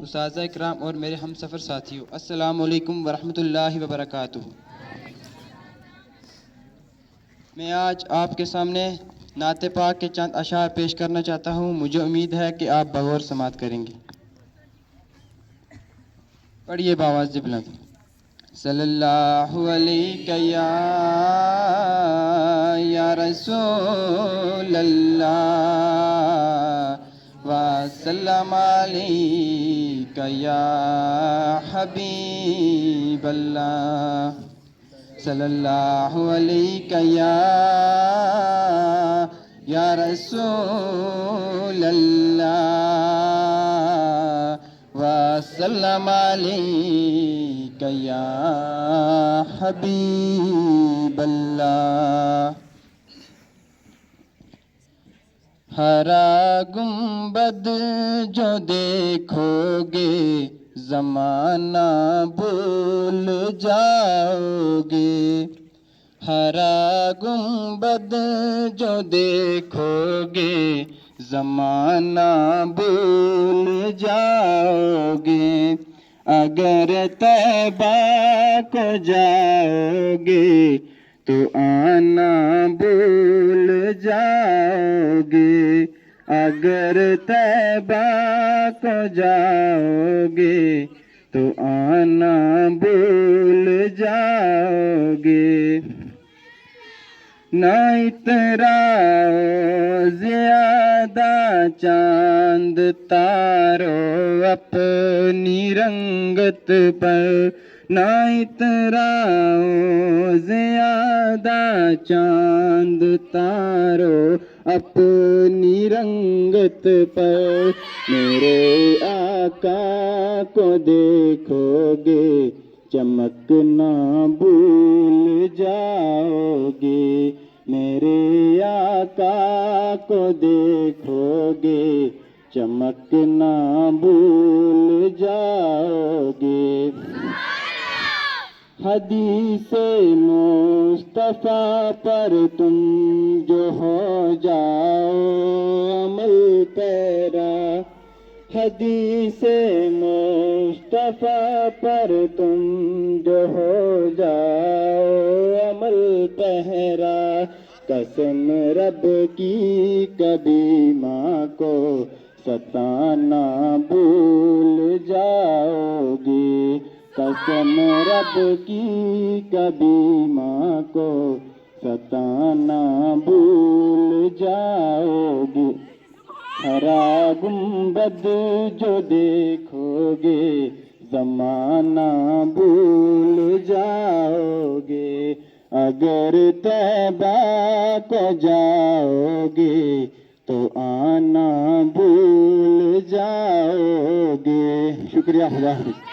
اساتذہ اکرام اور میرے ہم سفر ساتھیوں، السلام علیکم ورحمۃ اللہ وبرکاتہ۔ میں آج آپ کے سامنے نعت پاک کے چند اشعار پیش کرنا چاہتا ہوں۔ مجھے امید ہے کہ آپ بغور سماعت کریں گے۔ پڑھیے بآواز بلند۔ صلی اللہ علیہ یا رسول اللہ وسلم علیک یا حبیب اللہ، صلی اللہ علیہ یا رسول اللہ وسلم علیک یا حبیب اللہ۔ ہرا گنبد جو دیکھو گے زمانہ بھول جاؤ گے، ہرا گنبد جو دیکھو گے زمانہ بھول جاؤ گے، اگر طیبہ کو جاؤ گے تو آنا بھول جاؤ گے، اگر طیبہ کو جاؤ گے تو آنا بھول جاؤ گے۔ نہ اتراؤ زیادہ چاند تارو اپنی رنگت پر، نہ اتراؤ زیادہ چاند تارو اپنی رنگت پر، میرے آقا کو دیکھو گے چمکنا بھول جاؤ گے، میرے آقا کو دیکھو گے چمکنا بھول جاؤ گے۔ حدیث مصطفیٰ پر تم جو ہو جاؤ عمل پیرا، حدیث مصطفیٰ پر تم جو ہو جاؤ عمل پیرا، قسم رب کی کبھی ماں کو ستانا بھول جاؤ گے، قسم رب کی کبھی ماں کو ستانا بھول جاؤ گے۔ ہرا گنبد جو دیکھو گے زمانہ بھول جاؤ گے، اگر طیبہ کو جاؤ گے تو آنا بھول جاؤ گے۔ شکریہ، خدا حافظ۔